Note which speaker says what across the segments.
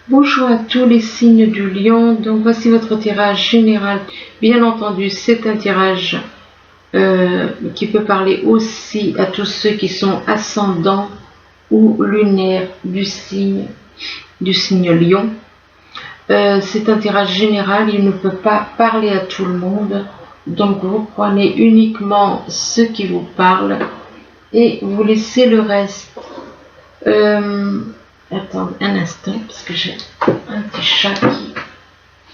Speaker 1: Bonjour à tous les signes du lion. Donc voici votre tirage général. Bien entendu, c'est un tirage qui peut parler aussi à tous ceux qui sont ascendants ou lunaires du signe lion. C'est un tirage général, il ne peut pas parler à tout le monde. Donc vous prenez uniquement ceux qui vous parlent et vous laissez le reste. Attends un instant, parce que j'ai un petit chat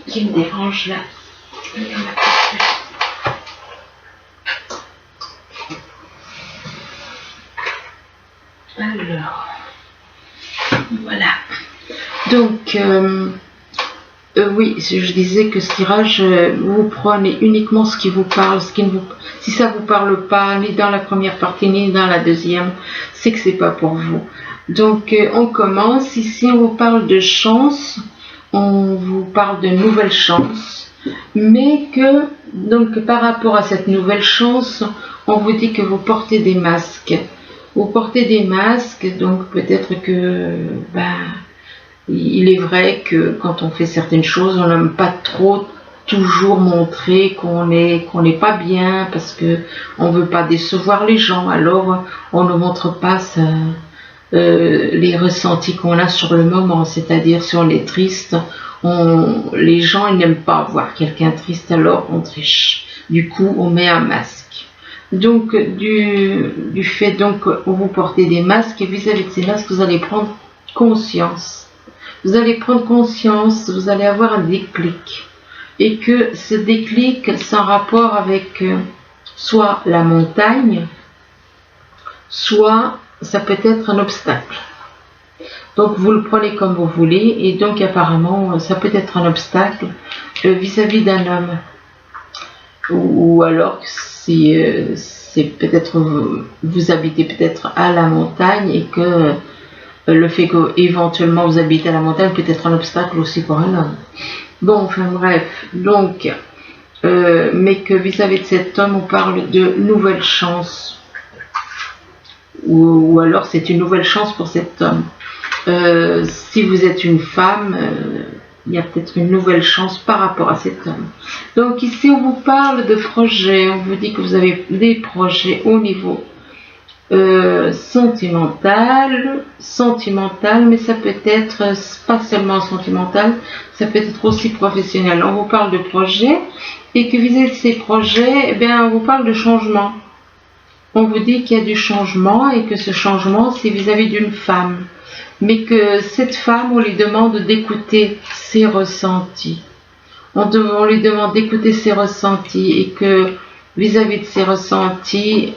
Speaker 1: qui me dérange là. Alors, voilà. Donc, oui, je disais que ce tirage, vous prenez uniquement ce qui vous parle, si ça vous parle pas, ni dans la première partie, ni dans la deuxième, c'est que c'est pas pour vous. Donc, on commence. Ici, on vous parle de chance, on vous parle de nouvelle chance, mais que, donc, par rapport à cette nouvelle chance, on vous dit que vous portez des masques. Vous portez des masques, donc peut-être que, il est vrai que quand on fait certaines choses, on n'aime pas trop toujours montrer qu'on n'est pas bien parce que on veut pas décevoir les gens. Alors on ne montre pas les ressentis qu'on a sur le moment, c'est-à-dire si on est triste, les gens ils n'aiment pas voir quelqu'un triste, alors on triche. Du coup, on met un masque. Donc du fait donc vous portez des masques et vis-à-vis de ces masques, vous allez prendre conscience. Vous allez prendre conscience, vous allez avoir un déclic. Et que ce déclic, c'est en rapport avec soit la montagne, soit ça peut être un obstacle. Donc vous le prenez comme vous voulez, et donc apparemment ça peut être un obstacle vis-à-vis d'un homme. Ou alors si c'est peut-être vous habitez peut-être à la montagne et que le fait qu'éventuellement vous habitez à la montagne peut être un obstacle aussi pour un homme. Bon, enfin bref, donc, mais que vis-à-vis de cet homme, on parle de nouvelle chance. Ou alors c'est une nouvelle chance pour cet homme. Si vous êtes une femme, il y a peut-être une nouvelle chance par rapport à cet homme. Donc ici, on vous parle de projets, on vous dit que vous avez des projets au niveau sentimental, mais ça peut être pas seulement sentimental, ça peut être aussi professionnel. On vous parle de projets et que vis-à-vis de ces projets, eh bien, on vous parle de changement. On vous dit qu'il y a du changement et que ce changement, c'est vis-à-vis d'une femme. Mais que cette femme, on lui demande d'écouter ses ressentis. On lui demande d'écouter ses ressentis et que vis-à-vis de ses ressentis,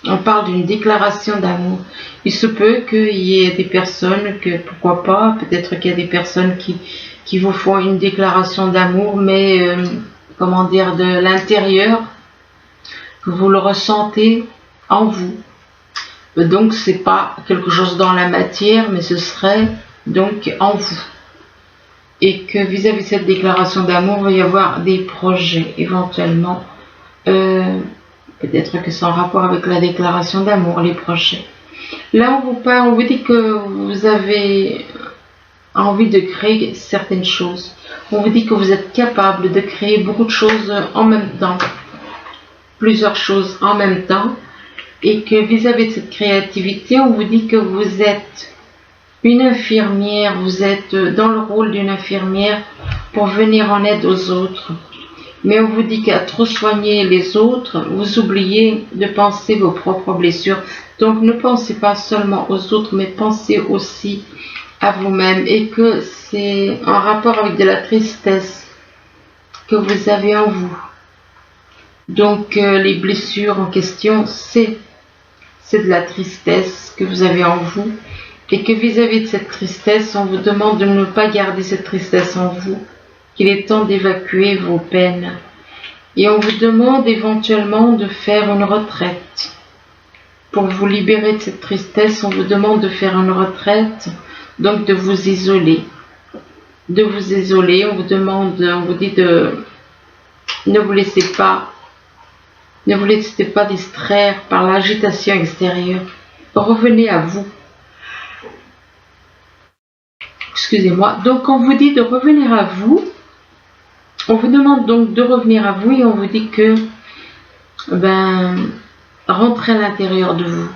Speaker 1: on parle d'une déclaration d'amour. Il se peut qu'il y ait des personnes que, pourquoi pas, peut-être qu'il y a des personnes qui vous font une déclaration d'amour, mais, comment dire, de l'intérieur, que vous le ressentez en vous. Donc, c'est pas quelque chose dans la matière, mais ce serait donc en vous. Et que vis-à-vis de cette déclaration d'amour, il va y avoir des projets, éventuellement, peut-être que c'est en rapport avec la déclaration d'amour, les projets. Là, on vous dit que vous avez envie de créer certaines choses. On vous dit que vous êtes capable de créer beaucoup de choses en même temps. Plusieurs choses en même temps. Et que vis-à-vis de cette créativité, on vous dit que vous êtes une infirmière, vous êtes dans le rôle d'une infirmière pour venir en aide aux autres. Mais on vous dit qu'à trop soigner les autres, vous oubliez de penser vos propres blessures. Donc ne pensez pas seulement aux autres, mais pensez aussi à vous-même. Et que c'est en rapport avec de la tristesse que vous avez en vous. Donc les blessures en question, c'est de la tristesse que vous avez en vous. Et que vis-à-vis de cette tristesse, on vous demande de ne pas garder cette tristesse en vous. Qu'il est temps d'évacuer vos peines. Et on vous demande éventuellement de faire une retraite. Pour vous libérer de cette tristesse, on vous demande de faire une retraite, donc de vous isoler. De vous isoler, on vous dit ne vous laissez pas distraire par l'agitation extérieure. Revenez à vous. Excusez-moi. Donc on vous dit de revenir à vous. On vous demande donc de revenir à vous et on vous dit que rentrez à l'intérieur de vous,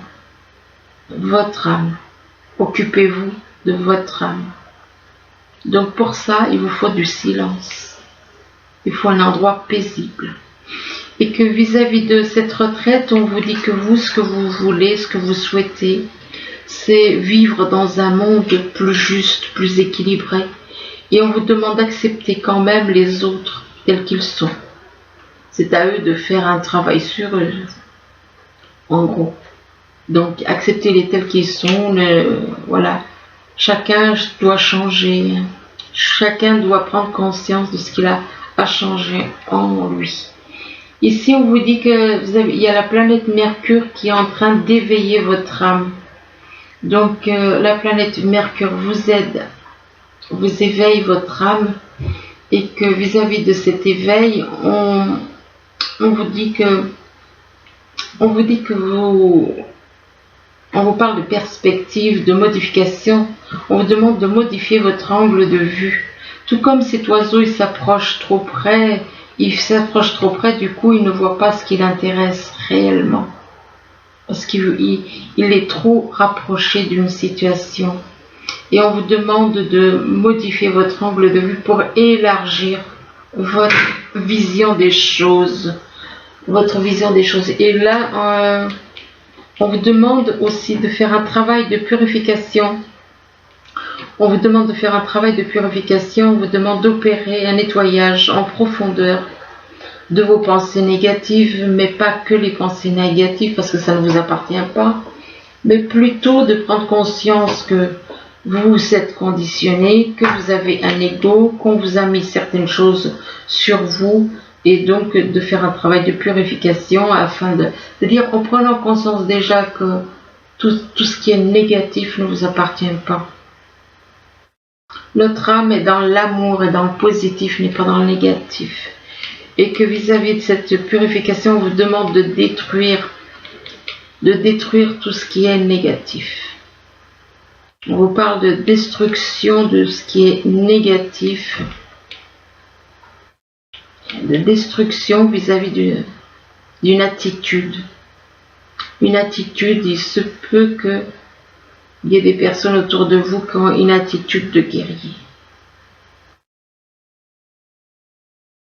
Speaker 1: votre âme. Occupez-vous de votre âme. Donc pour ça, il vous faut du silence. Il faut un endroit paisible. Et que vis-à-vis de cette retraite, on vous dit que vous, ce que vous voulez, ce que vous souhaitez, c'est vivre dans un monde plus juste, plus équilibré. Et on vous demande d'accepter quand même les autres tels qu'ils sont. C'est à eux de faire un travail sur eux, en gros. Donc acceptez-les tels qu'ils sont, voilà. Chacun doit changer. Chacun doit prendre conscience de ce qu'il a à changer en lui. Ici, on vous dit qu'il y a la planète Mercure qui est en train d'éveiller votre âme. Donc, la planète Mercure vous aide, vous éveille votre âme, et que vis-à-vis de cet éveil, on vous parle de perspective, de modification. On vous demande de modifier votre angle de vue. Tout comme cet oiseau, il s'approche trop près, du coup, il ne voit pas ce qui l'intéresse réellement. Parce qu'il est trop rapproché d'une situation. Et on vous demande de modifier votre angle de vue pour élargir votre vision des choses. Et là, on vous demande aussi de faire un travail de purification. On vous demande d'opérer un nettoyage en profondeur de vos pensées négatives, mais pas que les pensées négatives parce que ça ne vous appartient pas, mais plutôt de prendre conscience que vous êtes conditionné, que vous avez un ego, qu'on vous a mis certaines choses sur vous, et donc de faire un travail de purification afin de dire en prenant conscience déjà que tout ce qui est négatif ne vous appartient pas. Notre âme est dans l'amour et dans le positif, n'est pas dans le négatif. Et que vis-à-vis de cette purification, on vous demande de détruire tout ce qui est négatif. On vous parle de destruction de ce qui est négatif, de destruction vis-à-vis d'une attitude. Une attitude, il se peut qu'il y ait des personnes autour de vous qui ont une attitude de guerrier.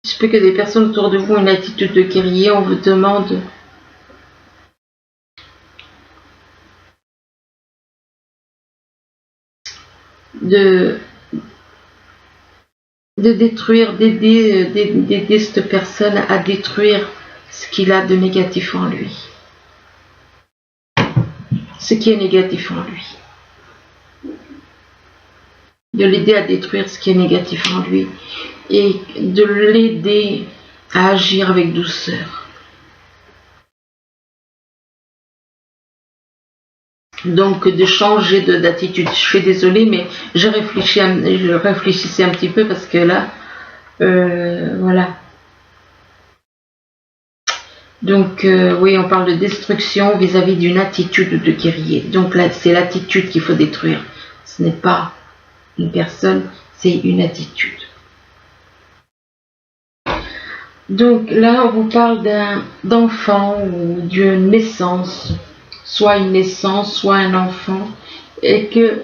Speaker 1: Il se peut que des personnes autour de vous ont une attitude de guerrier, on vous demande de détruire, d'aider cette personne à détruire ce qu'il a de négatif en lui. Ce qui est négatif en lui. De l'aider à détruire ce qui est négatif en lui. Et de l'aider à agir avec douceur. Donc de changer d'attitude. Je suis désolée, mais je réfléchissais un petit peu parce que là, voilà. Donc oui, on parle de destruction vis-à-vis d'une attitude de guerrier. Donc là, c'est l'attitude qu'il faut détruire. Ce n'est pas une personne, c'est une attitude. Donc là, on vous parle d'enfant ou d'une naissance, soit une naissance, soit un enfant, et que,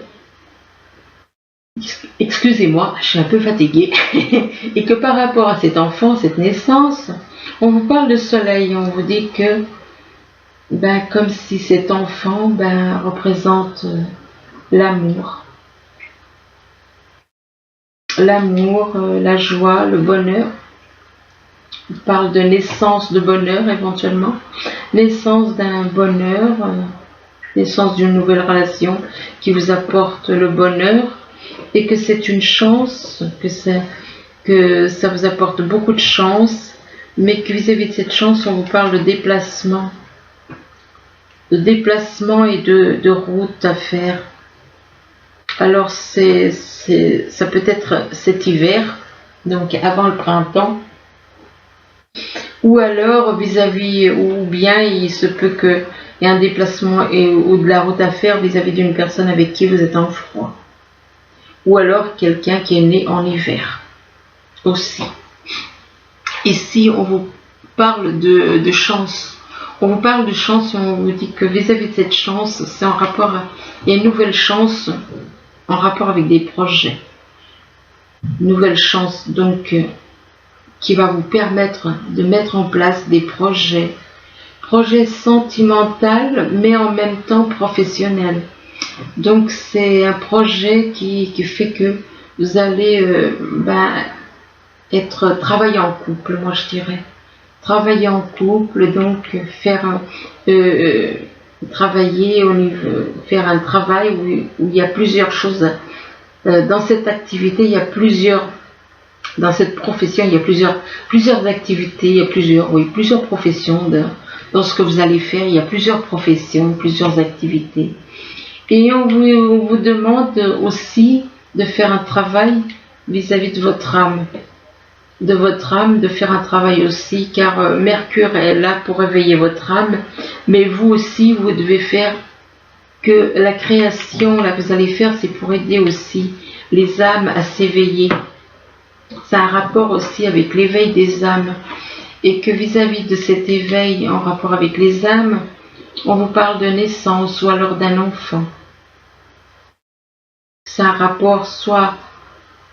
Speaker 1: excusez-moi, je suis un peu fatiguée, et que par rapport à cet enfant, cette naissance, on vous parle de soleil, on vous dit que, comme si cet enfant, représente l'amour. L'amour, la joie, le bonheur. On parle de naissance de bonheur éventuellement, naissance d'un bonheur, naissance d'une nouvelle relation qui vous apporte le bonheur et que c'est une chance, que ça vous apporte beaucoup de chance, mais que vis-à-vis de cette chance, on vous parle de déplacement et de route à faire. Alors ça peut être cet hiver, donc avant le printemps, ou alors ou bien il se peut qu'il y ait un déplacement ou de la route à faire vis-à-vis d'une personne avec qui vous êtes en froid. ou alors quelqu'un qui est né en hiver aussi. Ici, on vous parle de chance. On vous parle de chance et on vous dit que vis-à-vis de cette chance, c'est en rapport à... Il y a une nouvelle chance en rapport avec des projets. Une nouvelle chance, donc, qui va vous permettre de mettre en place des projets. Projets sentimentaux, mais en même temps professionnels. Donc, c'est un projet qui fait que vous allez travailler en couple, moi je dirais. Travailler en couple, donc faire travailler au niveau, faire un travail où il y a plusieurs choses. Dans cette activité, il y a plusieurs, dans cette profession, il y a plusieurs activités, il y a plusieurs professions. Dans ce que vous allez faire, il y a plusieurs professions, plusieurs activités. Et on vous demande aussi de faire un travail vis-à-vis de votre âme. De faire un travail aussi, car Mercure est là pour réveiller votre âme, mais vous aussi, vous devez faire que la création, là, que vous allez faire, c'est pour aider aussi les âmes à s'éveiller. Ça a un rapport aussi avec l'éveil des âmes, et que vis-à-vis de cet éveil en rapport avec les âmes, on vous parle de naissance ou alors d'un enfant. C'est un rapport soit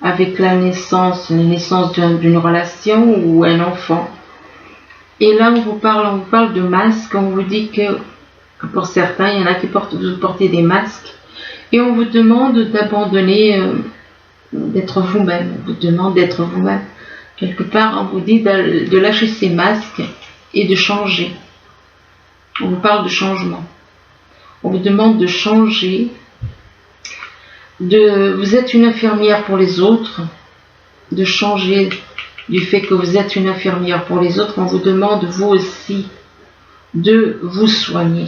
Speaker 1: avec la naissance d'une relation ou un enfant. Et là, on vous parle de masques, on vous dit que pour certains, il y en a qui portent des masques, et on vous demande d'abandonner, d'être vous-même. On vous demande d'être vous-même. Quelque part, on vous dit de lâcher ces masques et de changer. On vous parle de changement. On vous demande de changer. Vous êtes une infirmière pour les autres, de changer du fait que vous êtes une infirmière pour les autres. On vous demande vous aussi de vous soigner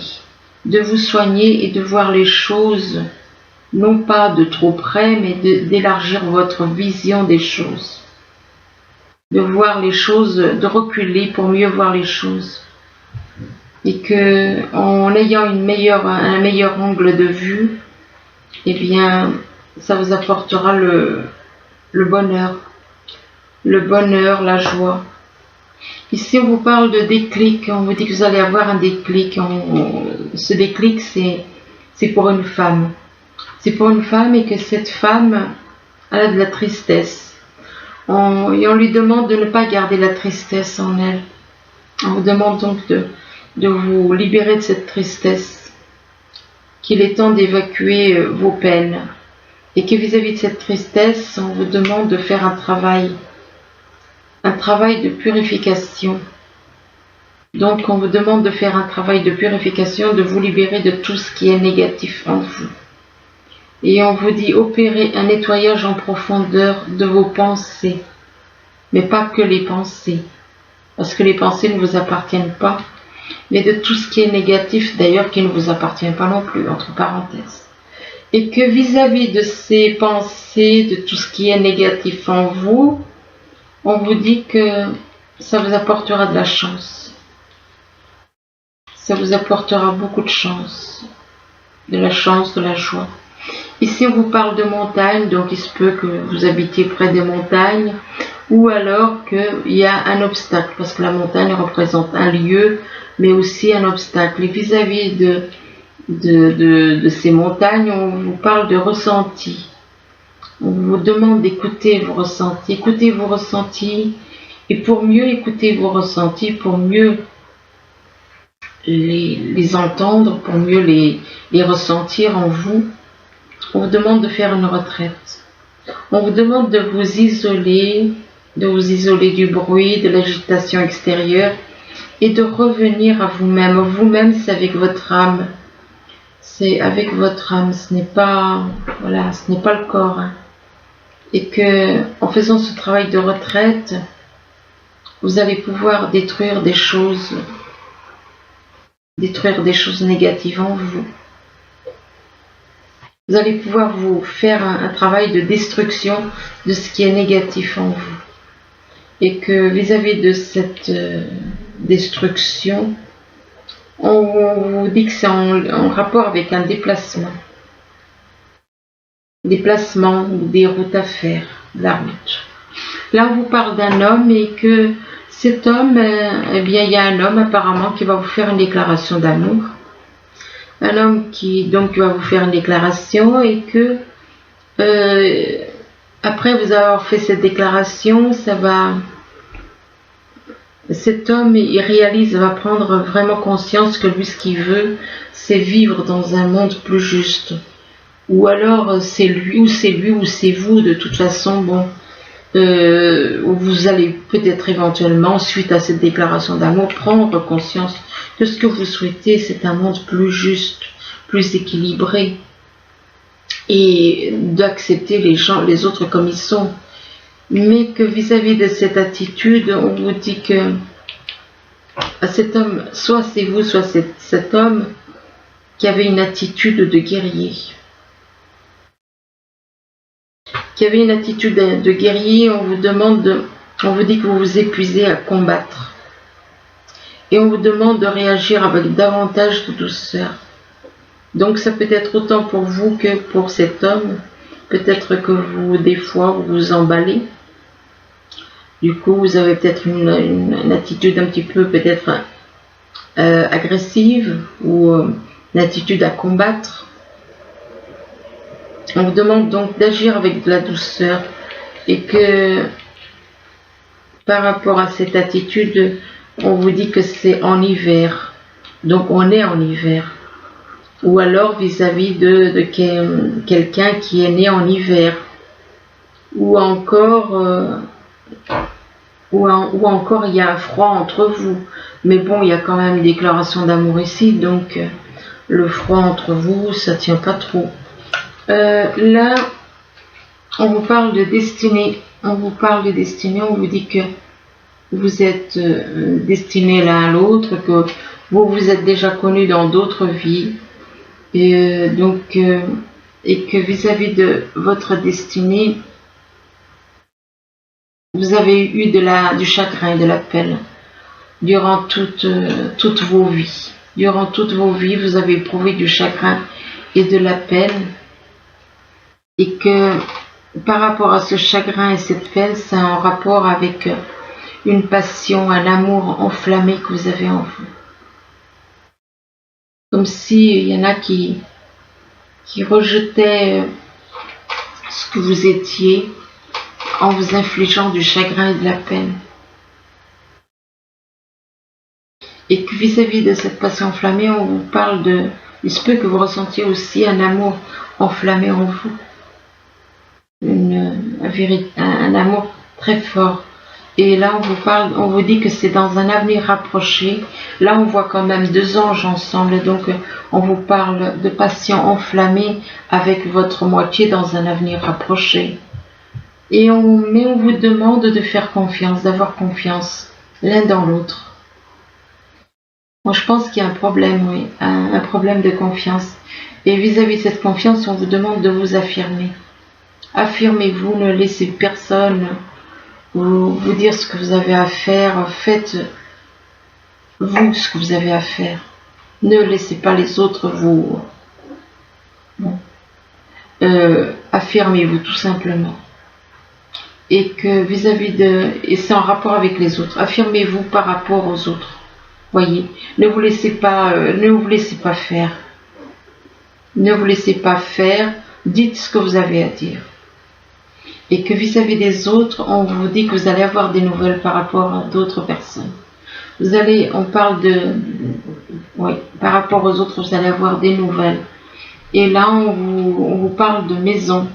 Speaker 1: et de voir les choses non pas de trop près, mais d'élargir votre vision des choses, de voir les choses, de reculer pour mieux voir les choses, et que en ayant un meilleur angle de vue, eh bien, ça vous apportera le bonheur, la joie. Ici, on vous parle de déclic, on vous dit que vous allez avoir un déclic. Ce déclic, c'est pour une femme. C'est pour une femme et que cette femme, elle a de la tristesse. Et on lui demande de ne pas garder la tristesse en elle. On vous demande donc de vous libérer de cette tristesse, qu'il est temps d'évacuer vos peines, et que vis-à-vis de cette tristesse, on vous demande de faire un travail de purification. Donc on vous demande de faire un travail de purification, de vous libérer de tout ce qui est négatif en vous. Et on vous dit opérer un nettoyage en profondeur de vos pensées, mais pas que les pensées, parce que les pensées ne vous appartiennent pas, mais de tout ce qui est négatif, d'ailleurs qui ne vous appartient pas non plus, entre parenthèses. Et que vis-à-vis de ces pensées, de tout ce qui est négatif en vous, on vous dit que ça vous apportera de la chance. Ça vous apportera beaucoup de chance. De la chance, de la joie. Ici, on vous parle de montagne, donc il se peut que vous habitiez près des montagnes, ou alors qu'il y a un obstacle, parce que la montagne représente un lieu, mais aussi un obstacle. Et vis-à-vis de ces montagnes, on vous parle de ressenti. On vous demande d'écouter vos ressentis. Écoutez vos ressentis. Et pour mieux écouter vos ressentis, pour mieux les entendre, pour mieux les ressentir en vous, on vous demande de faire une retraite. On vous demande de vous isoler du bruit, de l'agitation extérieure, et de revenir à vous-même. Vous-même, c'est avec votre âme. C'est avec votre âme. Ce n'est pas le corps. Hein. Et que, en faisant ce travail de retraite, vous allez pouvoir détruire des choses négatives en vous. Vous allez pouvoir vous faire un travail de destruction de ce qui est négatif en vous. Et que vis-à-vis de cette destruction, on vous dit que c'est en rapport avec un déplacement. des placements ou des routes à faire, la route. Là, on vous parle d'un homme et que cet homme, eh bien, il y a un homme apparemment qui va vous faire une déclaration d'amour. Un homme qui donc va vous faire une déclaration et que après vous avoir fait cette déclaration, cet homme, il réalise, va prendre vraiment conscience que lui, ce qu'il veut, c'est vivre dans un monde plus juste. Ou alors c'est lui ou c'est vous, de toute façon, bon, vous allez peut-être éventuellement, suite à cette déclaration d'amour, prendre conscience que ce que vous souhaitez, c'est un monde plus juste, plus équilibré, et d'accepter les gens, les autres comme ils sont. Mais que vis-à-vis de cette attitude, on vous dit que cet homme, soit c'est vous, soit c'est cet homme qui avait une attitude de guerrier. Qui avait une attitude de guerrier, on vous dit que vous vous épuisez à combattre. Et on vous demande de réagir avec davantage de douceur. Donc ça peut être autant pour vous que pour cet homme. Peut-être que vous, des fois, vous vous emballez. Du coup, vous avez peut-être une attitude un petit peu peut-être agressive ou une attitude à combattre. On vous demande donc d'agir avec de la douceur et que par rapport à cette attitude, on vous dit que c'est en hiver. Donc on est en hiver. Ou alors vis-à-vis de quelqu'un qui est né en hiver. Ou encore il y a un froid entre vous. Mais bon, il y a quand même une déclaration d'amour ici, donc le froid entre vous, ça tient pas trop. Là, on vous parle de destinée. On vous vous dit que vous êtes destinés l'un à l'autre, que vous vous êtes déjà connus dans d'autres vies. Et que vis-à-vis de votre destinée, vous avez eu du chagrin et de la peine durant toutes vos vies. Durant toutes vos vies, vous avez éprouvé du chagrin et de la peine. Et que par rapport à ce chagrin et cette peine, c'est en rapport avec une passion, un amour enflammé que vous avez en vous. Comme s'il y en a qui rejetaient ce que vous étiez en vous infligeant du chagrin et de la peine. Et que vis-à-vis de cette passion enflammée, on vous parle il se peut que vous ressentiez aussi un amour enflammé en vous. Un amour très fort. Et là, on vous dit que c'est dans un avenir rapproché. Là, on voit quand même deux anges ensemble. Donc, on vous parle de passion enflammée avec votre moitié dans un avenir rapproché. Mais on vous demande de faire confiance, d'avoir confiance l'un dans l'autre. Moi, je pense qu'il y a un problème, oui, un problème de confiance. Et vis-à-vis de cette confiance, on vous demande de vous affirmer. Affirmez-vous, ne laissez personne vous dire ce que vous avez à faire. Faites vous ce que vous avez à faire. Ne laissez pas les autres vous... affirmez-vous tout simplement. Et que et c'est en rapport avec les autres. Affirmez-vous par rapport aux autres. Voyez, ne vous laissez pas faire. Ne vous laissez pas faire. Dites ce que vous avez à dire. Et que vis-à-vis des autres, on vous dit que vous allez avoir des nouvelles par rapport à d'autres personnes. Par rapport aux autres, vous allez avoir des nouvelles. Et là, on vous parle de maison.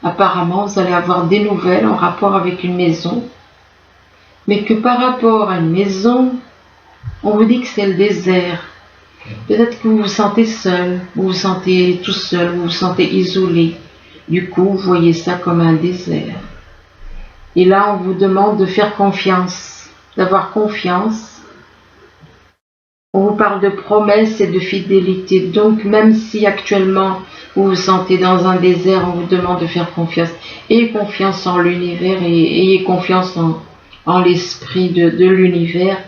Speaker 1: Apparemment, vous allez avoir des nouvelles en rapport avec une maison. Mais que par rapport à une maison, on vous dit que c'est le désert. Peut-être que vous vous sentez seul, vous vous sentez tout seul, vous vous sentez isolé. Du coup, vous voyez ça comme un désert. Et là, on vous demande de faire confiance, d'avoir confiance. On vous parle de promesses et de fidélité. Donc, même si actuellement, vous vous sentez dans un désert, on vous demande de faire confiance. Ayez confiance en l'univers et ayez confiance en l'esprit de l'univers.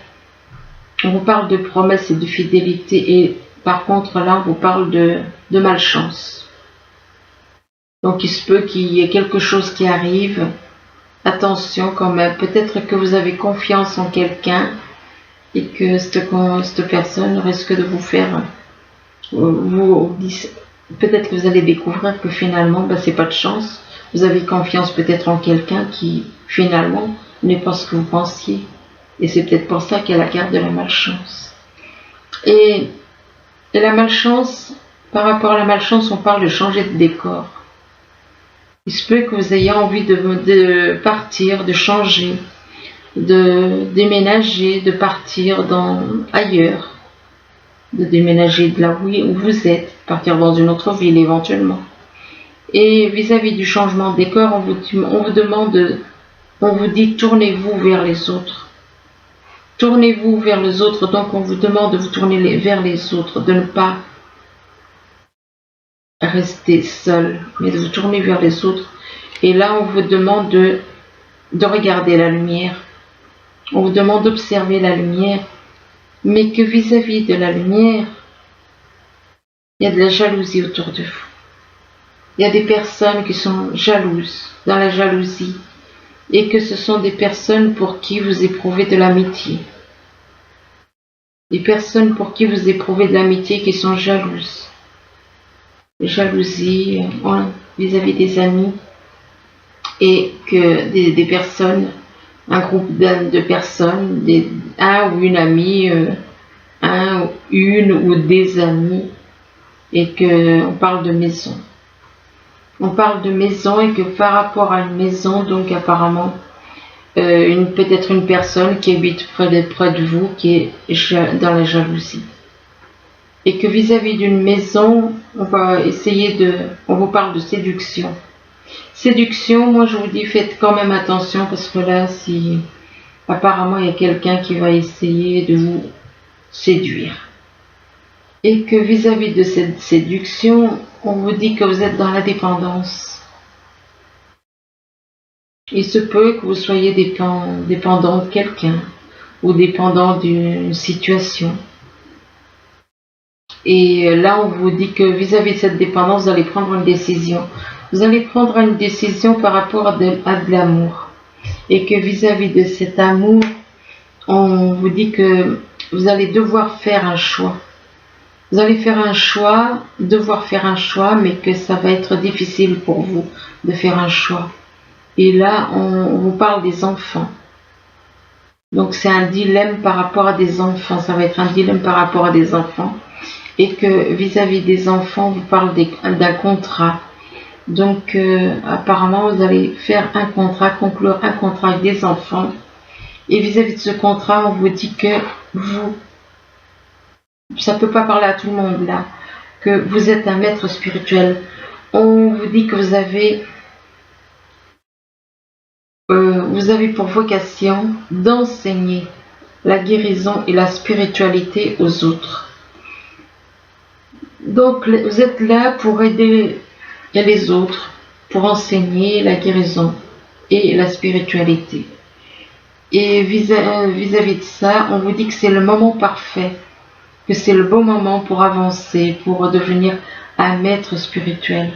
Speaker 1: On vous parle de promesses et de fidélité. Et par contre, là, on vous parle de malchance. Donc il se peut qu'il y ait quelque chose qui arrive. Attention quand même, peut-être que vous avez confiance en quelqu'un et que cette personne risque de vous faire... peut-être que vous allez découvrir que finalement, c'est pas de chance. Vous avez confiance peut-être en quelqu'un qui finalement n'est pas ce que vous pensiez. Et c'est peut-être pour ça qu'il y a la carte de la malchance. Et la malchance, par rapport à la malchance, on parle de changer de décor. Il se peut que vous ayez envie de partir, de changer, de déménager, de partir ailleurs, de déménager de là où vous êtes, partir dans une autre ville éventuellement. Et vis-à-vis du changement de décor, on vous dit tournez-vous vers les autres. Tournez-vous vers les autres, donc on vous demande de vous tourner vers les autres, de ne pas rester seul, mais de vous tourner vers les autres. Et là, on vous demande de regarder la lumière. On vous demande d'observer la lumière, mais que vis-à-vis de la lumière, il y a de la jalousie autour de vous. Il y a des personnes qui sont jalouses, dans la jalousie, et que ce sont des personnes pour qui vous éprouvez de l'amitié. Des personnes pour qui vous éprouvez de l'amitié qui sont jalouses. Jalousie vis-à-vis des amis, et que des personnes, un groupe de personnes, un ou une amie, une ou des amis, et qu'on parle de maison. On parle de maison et que par rapport à une maison, donc apparemment, peut-être une personne qui habite près de vous, qui est dans la jalousie. Et que vis-à-vis d'une maison, on vous parle de séduction. Séduction, moi je vous dis, faites quand même attention parce que là, si apparemment il y a quelqu'un qui va essayer de vous séduire. Et que vis-à-vis de cette séduction, on vous dit que vous êtes dans la dépendance. Il se peut que vous soyez dépendant de quelqu'un ou dépendant d'une situation. Et là, on vous dit que vis-à-vis de cette dépendance, vous allez prendre une décision. Vous allez prendre une décision par rapport à de l'amour. Et que vis-à-vis de cet amour, on vous dit que vous allez devoir faire un choix. Vous allez devoir faire un choix, mais que ça va être difficile pour vous de faire un choix. Et là, on vous parle des enfants. Donc c'est un dilemme par rapport à des enfants. Ça va être un dilemme par rapport à des enfants. Et que vis-à-vis des enfants, on vous parle d'un contrat. Donc apparemment, vous allez faire un contrat, conclure un contrat avec des enfants. Et vis-à-vis de ce contrat, on vous dit que ça ne peut pas parler à tout le monde là, que vous êtes un maître spirituel. On vous dit que vous avez pour vocation d'enseigner la guérison et la spiritualité aux autres. Donc vous êtes là pour aider les autres, pour enseigner la guérison et la spiritualité. Et vis-à-vis de ça, on vous dit que c'est le moment parfait, que c'est le bon moment pour avancer, pour devenir un maître spirituel.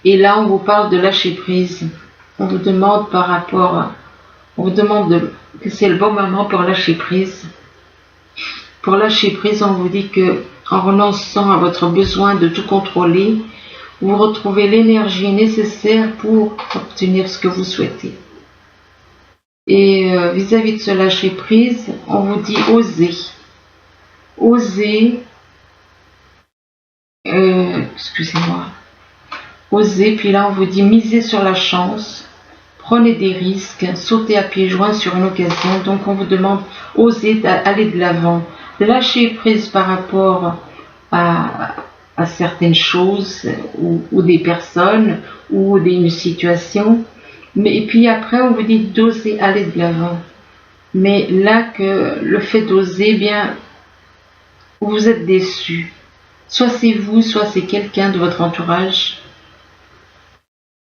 Speaker 1: Et là, on vous parle de lâcher prise. On vous demande que c'est le bon moment pour lâcher prise. Pour lâcher prise, on vous dit que en renonçant à votre besoin de tout contrôler, vous retrouvez l'énergie nécessaire pour obtenir ce que vous souhaitez. Et vis-à-vis de ce lâcher prise, on vous dit oser. Oser, Oser, puis là on vous dit miser sur la chance, prenez des risques, sautez à pieds joints sur une occasion. Donc on vous demande oser aller de l'avant, lâcher prise par rapport à certaines choses ou des personnes ou des situations. Et puis après on vous dit d'oser aller de l'avant. Mais là que le fait d'oser, bien vous êtes déçu. Soit c'est vous, soit c'est quelqu'un de votre entourage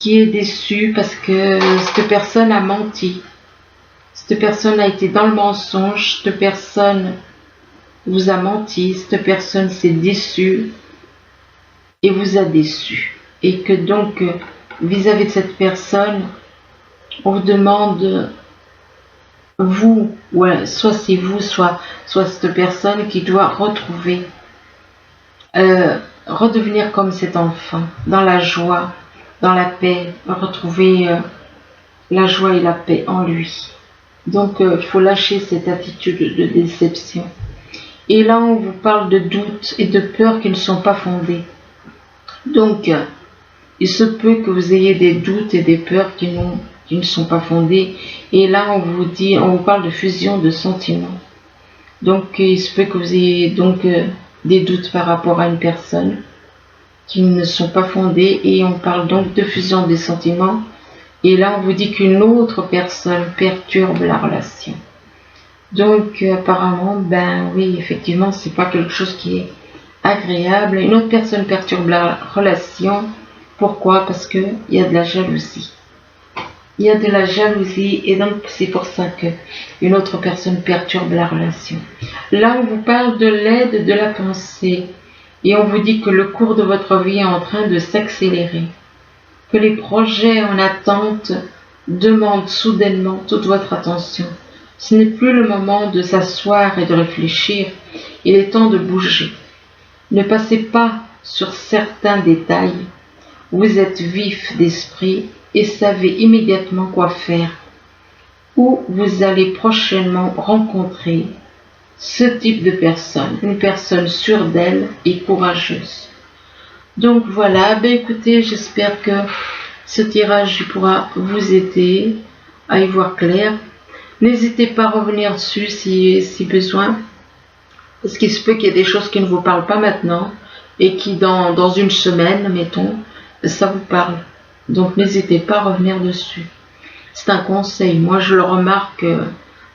Speaker 1: qui est déçu parce que cette personne a menti. Cette personne a été dans le mensonge, cette personne vous a menti, cette personne s'est déçue. et vous a déçu. Et que donc, vis-à-vis de cette personne, on vous demande, vous, ouais, soit c'est vous, soit cette personne qui doit retrouver, redevenir comme cet enfant, dans la joie, dans la paix, retrouver la joie et la paix en lui. Donc, il faut lâcher cette attitude de déception. Et là, on vous parle de doutes et de peurs qui ne sont pas fondées. Donc, il se peut que vous ayez des doutes et des peurs qui ne sont pas fondées. Et là, on vous parle de fusion de sentiments. Donc, il se peut que vous ayez donc des doutes par rapport à une personne qui ne sont pas fondées. Et on parle donc de fusion des sentiments. Et là, on vous dit qu'une autre personne perturbe la relation. Donc, apparemment, ben oui, effectivement, c'est pas quelque chose qui est agréable. Une autre personne perturbe la relation. Pourquoi? Parce qu'il y a de la jalousie. Il y a de la jalousie et donc c'est pour ça que une autre personne perturbe la relation. Là, on vous parle de l'aide de la pensée et on vous dit que le cours de votre vie est en train de s'accélérer. Que les projets en attente demandent soudainement toute votre attention. Ce n'est plus le moment de s'asseoir et de réfléchir, il est temps de bouger. Ne passez pas sur certains détails. Vous êtes vif d'esprit et savez immédiatement quoi faire. Ou vous allez prochainement rencontrer ce type de personne, une personne sûre d'elle et courageuse. Donc voilà, ben écoutez, j'espère que ce tirage pourra vous aider à y voir clair. N'hésitez pas à revenir dessus si besoin, parce qu'il se peut qu'il y ait des choses qui ne vous parlent pas maintenant et qui dans une semaine, mettons, ça vous parle. Donc n'hésitez pas à revenir dessus. C'est un conseil, moi je le remarque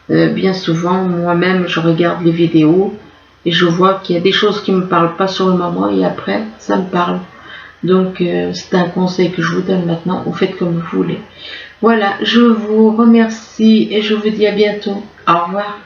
Speaker 1: bien souvent, moi-même je regarde les vidéos et je vois qu'il y a des choses qui ne me parlent pas sur le moment et après ça me parle. Donc c'est un conseil que je vous donne maintenant, vous faites comme vous voulez. Voilà, je vous remercie et je vous dis à bientôt. Au revoir.